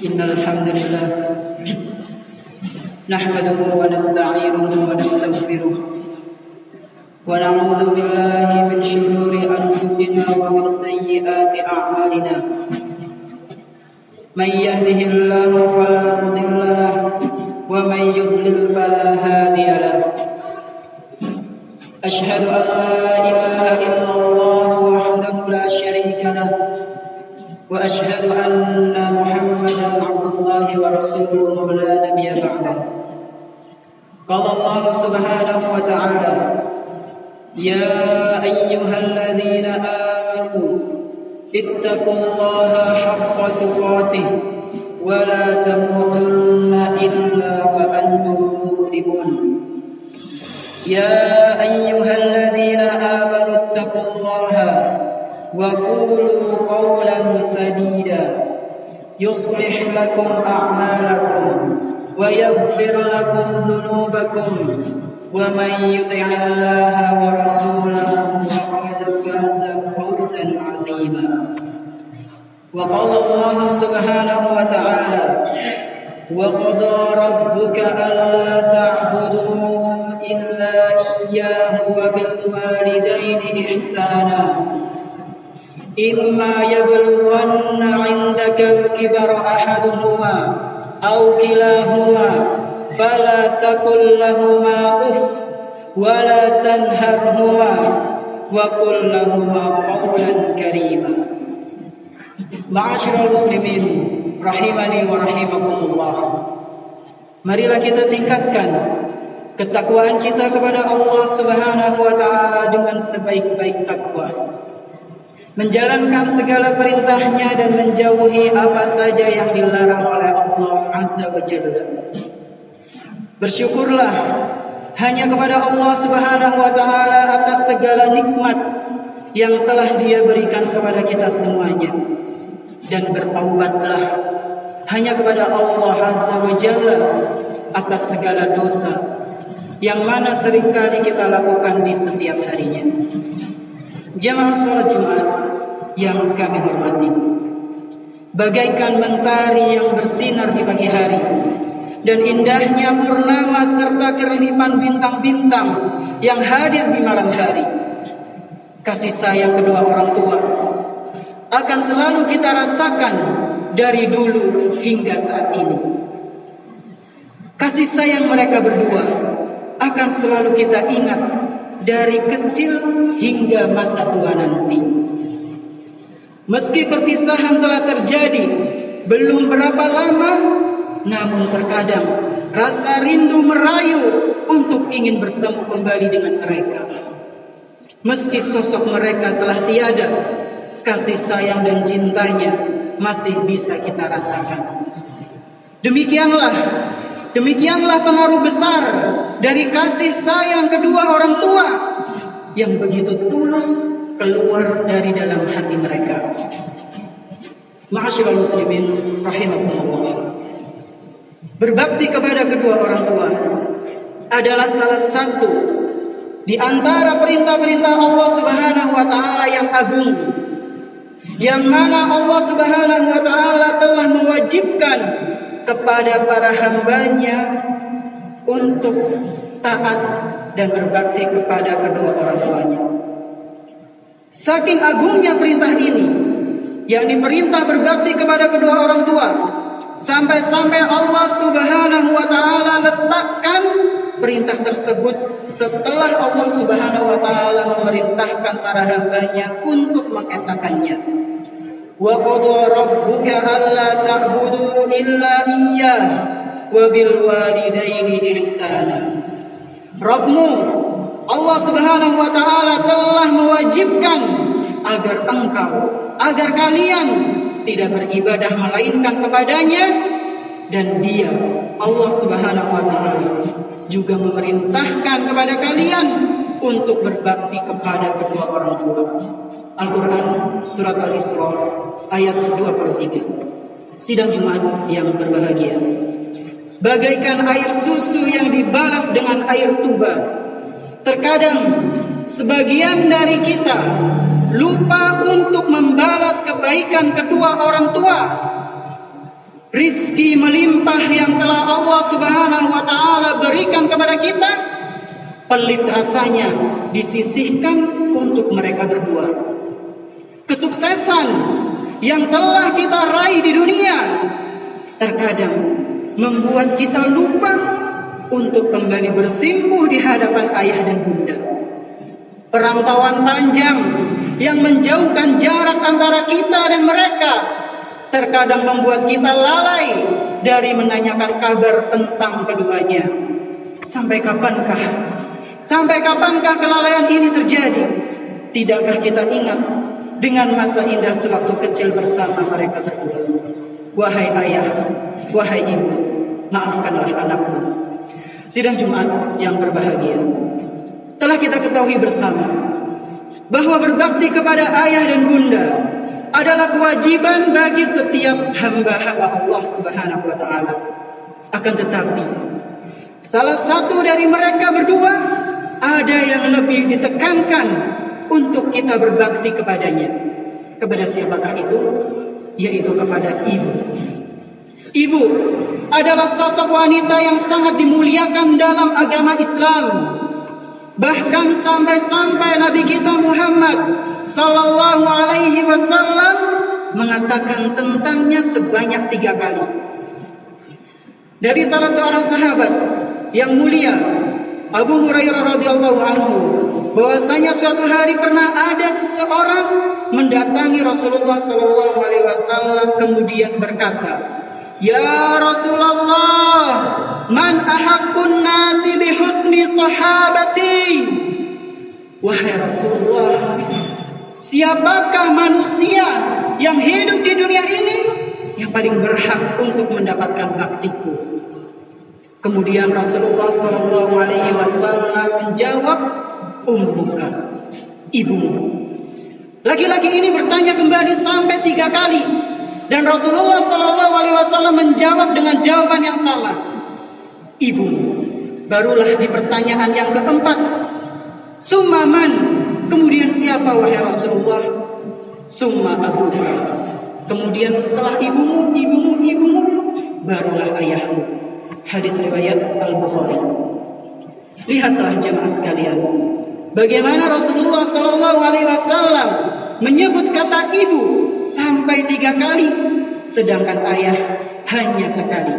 إن الحمد لله نحمده ونستعينه ونستغفره ونعوذ بالله من شرور أنفسنا ومن سيئات أعمالنا من يهده الله فلا مضل له ومن يضلل فلا هادي له أشهد أن لا إله إلا الله وحده لا شريك له وأشهد أن محمدا عبد الله ورسوله لا نبي بعده قال الله سبحانه وتعالى يا أيها الذين آمنوا اتقوا الله حق تقاته ولا تموتن إلا وأنتم مسلمون يا أيها الذين آمنوا اتقوا الله وقولوا قولا سديدا يصلح لكم أعمالكم ويغفر لكم ذنوبكم ومن يطع الله ورسوله فقد فاز فوزا عظيما وقال الله سبحانه وتعالى وقضى ربك ألا تعبدوا إلا إياه وبالوالدين إحسانا إما يبلغن عندك الكبر أحدهما أو كلاهما فلا تقل لهما أف ولا تنهرهما وقل لهما قولا كريما Ma'asyiral muslimin rahimani wa rahimakumullah. Marilah kita tingkatkan ketakwaan kita kepada Allah Subhanahu wa taala dengan sebaik-baik takwa. Menjalankan segala perintahnya dan menjauhi apa saja yang dilarang oleh Allah Azza wa Jalla. Bersyukurlah hanya kepada Allah Subhanahu wa taala atas segala nikmat yang telah Dia berikan kepada kita semuanya. Dan bertaubatlah hanya kepada Allah Azza wa Jalla atas segala dosa yang mana seringkali kita lakukan di setiap harinya. Jamaah salat Jumat yang kami hormati, bagaikan mentari yang bersinar di pagi hari dan indahnya purnama serta kerlipan bintang-bintang yang hadir di malam hari, kasih sayang kedua orang tua akan selalu kita rasakan dari dulu hingga saat ini. Kasih sayang mereka berdua akan selalu kita ingat dari kecil hingga masa tua nanti. Meski perpisahan telah terjadi belum berapa lama, namun terkadang rasa rindu merayu untuk ingin bertemu kembali dengan mereka. Meski sosok mereka telah tiada, kasih sayang dan cintanya masih bisa kita rasakan. Demikianlah pengaruh besar dari kasih sayang kedua orang tua yang begitu tulus keluar dari dalam hati mereka. Ma'asyiral muslimin rahimakumullah. Berbakti kepada kedua orang tua adalah salah satu di antara perintah-perintah Allah Subhanahu wa taala yang agung, yang mana Allah Subhanahu wa taala telah mewajibkan kepada para hambanya untuk taat dan berbakti kepada kedua orang tuanya. Saking agungnya perintah ini, yakni perintah berbakti kepada kedua orang tua, sampai-sampai Allah Subhanahu wa taala letakkan perintah tersebut setelah Allah Subhanahu wa taala memerintahkan para hambanya untuk mengesakannya. Wa qadha rabbuka alla ta'budu illa iyyah wa bil walidaini ihsana. Rabbmu Allah Subhanahu wa taala telah mewajibkan agar kalian tidak beribadah melainkan kepadanya, dan Dia Allah Subhanahu wa taala juga memerintahkan kepada kalian untuk berbakti kepada kedua orang tua. Al-Quran Surat Al-Isra ayat 23. Sidang Jumat yang berbahagia, bagaikan air susu yang dibalas dengan air tuba, terkadang sebagian dari kita lupa untuk membalas kebaikan kedua orang tua rizki melimpah yang telah Allah Subhanahu wa ta'ala berikan kepada kita, pelit rasanya disisihkan untuk mereka berdua. Kesuksesan yang telah kita raih di dunia terkadang membuat kita lupa untuk kembali bersimpuh di hadapan ayah dan bunda. Perantauan panjang yang menjauhkan jarak antara kita dan mereka terkadang membuat kita lalai dari menanyakan kabar tentang keduanya. Sampai kapankah kelalaian ini terjadi? Tidakkah kita ingat dengan masa indah sewaktu kecil bersama mereka berdua? Wahai ayah, wahai ibu, maafkanlah anakmu. Sidang Jumat yang berbahagia, telah kita ketahui bersama bahwa berbakti kepada ayah dan bunda adalah kewajiban bagi setiap hamba-hamba Allah Subhanahu wa ta'ala. Akan tetapi, salah satu dari mereka berdua ada yang lebih ditekankan untuk kita berbakti kepadanya. Kepada siapakah itu? Yaitu kepada ibu. Ibu adalah sosok wanita yang sangat dimuliakan dalam agama Islam. Bahkan sampai-sampai Nabi kita Muhammad sallallahu alaihi wasallam mengatakan tentangnya sebanyak 3 kali. Dari salah seorang sahabat yang mulia, Abu Hurairah radhiyallahu anhu, bahwasanya suatu hari pernah ada seseorang mendatangi Rasulullah sallallahu alaihi wasallam kemudian berkata, "Ya Rasulullah, man ahaqqun nasi bi husni sahabati?" Wahai Rasulullah, siapakah manusia yang hidup di dunia ini yang paling berhak untuk mendapatkan baktiku? Kemudian Rasulullah sallallahu alaihi wasallam menjawab, "Ummuka," ibumu. Laki-laki ini bertanya kembali sampai 3 kali. Dan Rasulullah sallallahu alaihi wasallam menjawab dengan jawaban yang sama, ibumu. Barulah di pertanyaan yang keempat, summa man? Kemudian siapa wahai Rasulullah? Summa abuka. Kemudian setelah ibumu, barulah ayahmu. Hadis riwayat Al-Bukhari. Lihatlah jemaah sekalian, bagaimana Rasulullah sallallahu alaihi wasallam menyebut kata ibu sampai 3 kali, sedangkan ayah hanya sekali.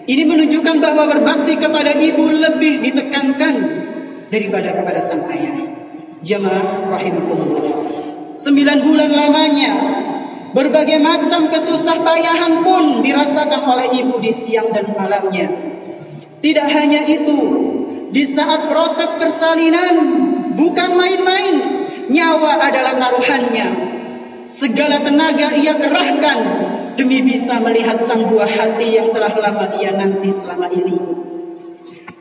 Ini menunjukkan bahwa berbakti kepada ibu lebih ditekankan daripada kepada sang ayah. Jemaah rahimakumullah, 9 bulan lamanya berbagai macam kesusah payahan pun dirasakan oleh ibu di siang dan malamnya. Tidak hanya itu, di saat proses persalinan bukan main-main, nyawa adalah taruhannya. Segala tenaga ia kerahkan demi bisa melihat sang buah hati yang telah lama ia nanti selama ini.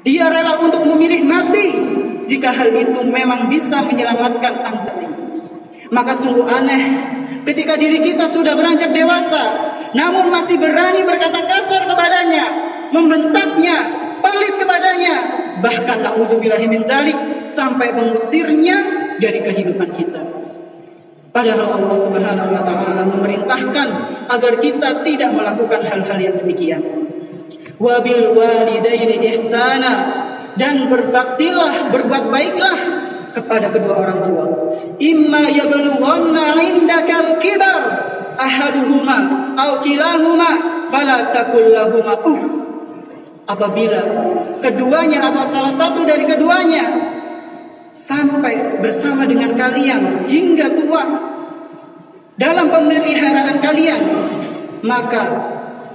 Dia rela untuk memilih mati jika hal itu memang bisa menyelamatkan sang hati. Maka sungguh aneh ketika diri kita sudah beranjak dewasa, namun masih berani berkata kasar kepadanya, membentaknya, pelit kepadanya, bahkan na'udzubillahi min dzalik, sampai mengusirnya dari kehidupan kita. Padahal Allah Subhanahu wa ta'ala memerintahkan agar kita tidak melakukan hal-hal yang demikian. Wabil walidaini ihsana, dan berbaktilah, berbuat baiklah kepada kedua orang tua. Imma yablughanna 'indakal kibar ahaduhuma aw kilahuma fala taqul lahumā uff. Apabila keduanya atau salah satu dari keduanya sampai bersama dengan kalian hingga tua dalam pemeliharaan kalian, maka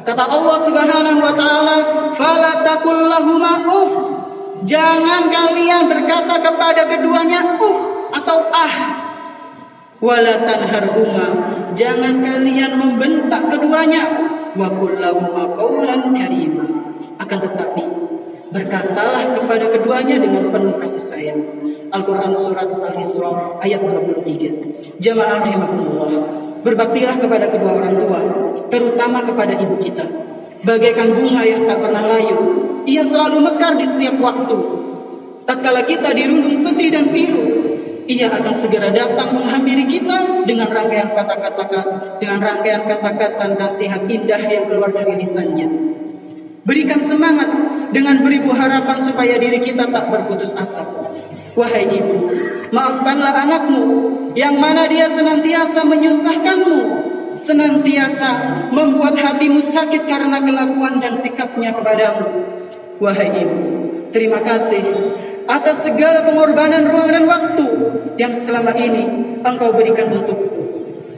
kata Allah Subhanahu wa ta'ala, fala taqul lahumā uff, jangan kalian berkata kepada keduanya atau wala tanharhuma, jangan kalian membentak keduanya, wa qul lahumā qawlan karīmā, akan tetapi berkatalah kepada keduanya dengan penuh kasih sayang. Al-Quran Surat Al-Isra ayat 23. Jamaah rahimakumullah, berbaktilah kepada kedua orang tua, terutama kepada ibu kita. Bagaikan bunga yang tak pernah layu, ia selalu mekar di setiap waktu. Tatkala kita dirundung sedih dan pilu, Ia akan segera datang menghampiri kita dengan rangkaian kata-kata nasihat indah yang keluar dari lisannya. Berikan semangat dengan beribu harapan supaya diri kita tak berputus asa. Wahai ibu, maafkanlah anakmu yang mana dia senantiasa menyusahkanmu, senantiasa membuat hatimu sakit karena kelakuan dan sikapnya kepadamu. Wahai ibu, terima kasih atas segala pengorbanan ruang dan waktu yang selama ini engkau berikan untukku.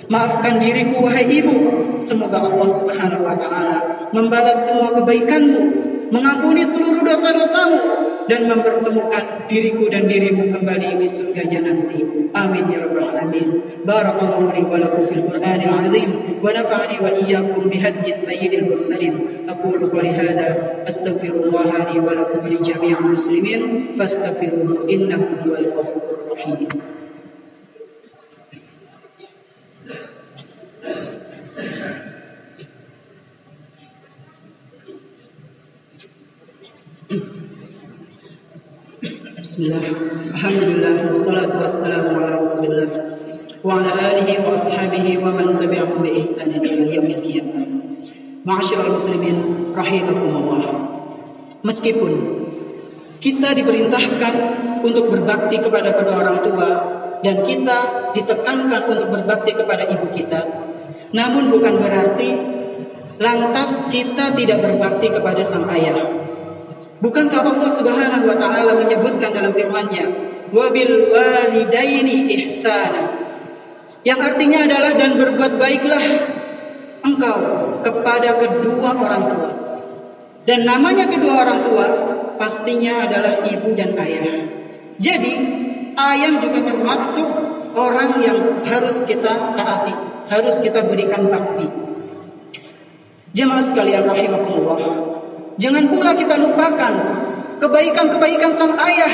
Maafkan diriku wahai ibu. Semoga Allah Subhanahu wa taala membalas semua kebaikanmu, mengampuni seluruh dosa-dosamu, dan mempertemukan diriku dan dirimu kembali di surganya nanti. Amin ya rabbal alamin. Barakallahu li wa lakum fil Qur'anil azim wa nafa'ani wa iyyakum bihadis sayyidil mursalin. Aqulu qali hadza astaghfirullah li wa lakum wa li jami'il muslimin fastaghfiruhu innahu huwal ghafurur rahim. Bismillah, alhamdulillah, wassalatu wassalamu ala rasulillah wa ala alihi wa ashabihi wa man tabi'ahum bi ihsanin ila yaumil qiyamah. Ma'asyiral muslimin rahimakumullah. Meskipun kita diperintahkan untuk berbakti kepada kedua orang tua dan kita ditekankan untuk berbakti kepada ibu kita, namun bukan berarti lantas kita tidak berbakti kepada sang ayah. Bukankah Allah Subhanahu wa taala menyebutkan dalam firman-Nya, "Wabil walidaini ihsana." Yang artinya adalah dan berbuat baiklah engkau kepada kedua orang tua. Dan namanya kedua orang tua pastinya adalah ibu dan ayah. Jadi, ayah juga termasuk orang yang harus kita taati, harus kita berikan bakti. Jemaah sekalian rahimakumullah. Jangan pula kita lupakan kebaikan-kebaikan sang ayah.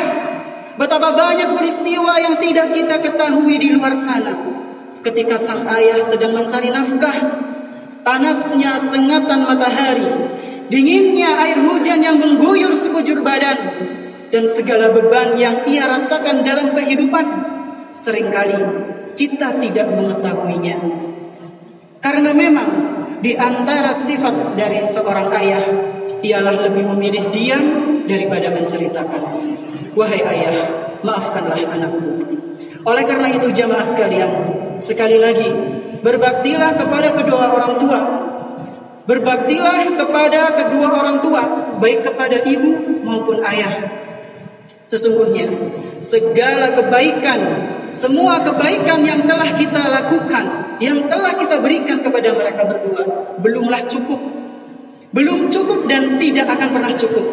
Betapa banyak peristiwa yang tidak kita ketahui di luar sana. Ketika sang ayah sedang mencari nafkah, panasnya sengatan matahari, dinginnya air hujan yang mengguyur sekujur badan, dan segala beban yang ia rasakan dalam kehidupan, seringkali kita tidak mengetahuinya. Karena memang di antara sifat dari seorang ayah ialah lebih memilih diam daripada menceritakan. Wahai ayah, maafkanlah anakmu. Oleh karena itu jamaah sekalian, sekali lagi berbaktilah kepada kedua orang tua. Berbaktilah kepada kedua orang tua, baik kepada ibu maupun ayah. Sesungguhnya segala kebaikan, semua kebaikan yang telah kita lakukan, yang telah kita berikan kepada mereka berdua, belumlah cukup. Belum cukup dan tidak akan pernah cukup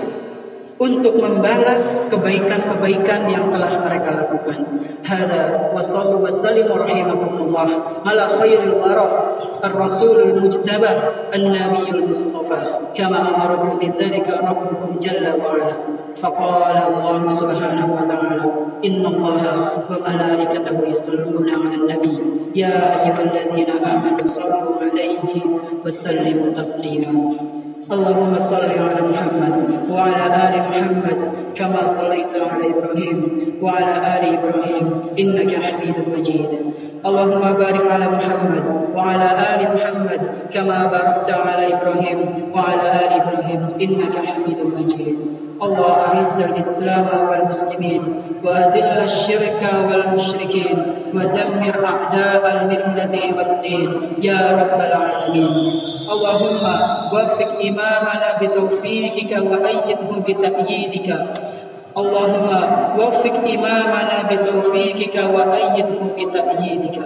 untuk membalas kebaikan-kebaikan yang telah mereka lakukan. Hada wa sallu wa sallimu rahimakumullah ala khairil wara ar-rasulul mujtaba an-nabiyul mustafa kama amarakum bidzalika rabbukum jalla wa ala. Faqala Allah subhanahu wa ta'ala, inna Allaha wa malaikatahu yusalluna 'alan nabi ya ayyuhalladzina amanu sallu 'alaihi wa sallimu taslima. اللهم صل على محمد وعلى آل محمد كما صليت على إبراهيم وعلى آل إبراهيم إنك حميد مجيد. اللهم بارك على محمد وعلى آل محمد كما باركت على إبراهيم وعلى آل إبراهيم إنك حميد مجيد. الله أعز الإسلام والمسلمين وأذل الشرك والمشركين ودمر أعداء الملة والدين يا رب العالمين. اللهم وفق إمامنا بتوفيقك وأيده بتأييدك. اللهم وفق إمامنا بتوفيقك وأيده بتأييدك.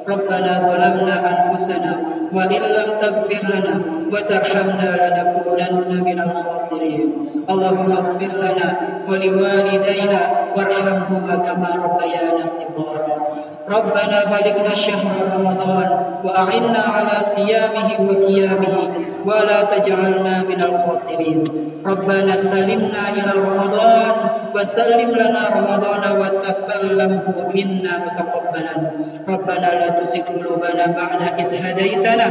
ربنا ظلمنا أنفسنا وإن لم تغفر لنا وترحمنا لنكونن من الخاسرين. اللهم اغفر لنا ولوالدينا وارحمهما كما ربيانا صغارا. ربنا بلغنا شهر رمضان وأعنا على صيامه وقيامه ولا تجعلنا من الخاسرين. ربنا سلمنا إلى رمضان وسلم لنا رمضان وتسلمه منا متقبلا. ربنا لا تزغ قلوبنا بعد إذ هديتنا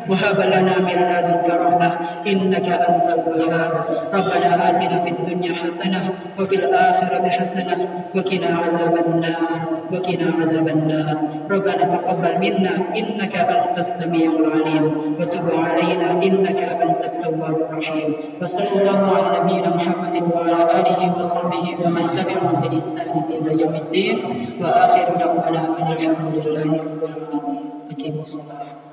wa hab lana min ladunka rahmah innaka antal wahhab. Rabbana atina fid dunya hasanah wa fil akhirati hasanah wa qina adzaban nar. Rabbana taqabbal minna innaka antas samiul alim wa tub alaina innaka antat tawwabur rahim. Wa sallallahu ala nabiyyina Muhammadin wa ala alihi wa sahbihi wa man tabi'ahum bi ihsan ila yaumiddin. Wa akhiru da'wana alhamdulillahi rabbil alamin. Aqimus salat.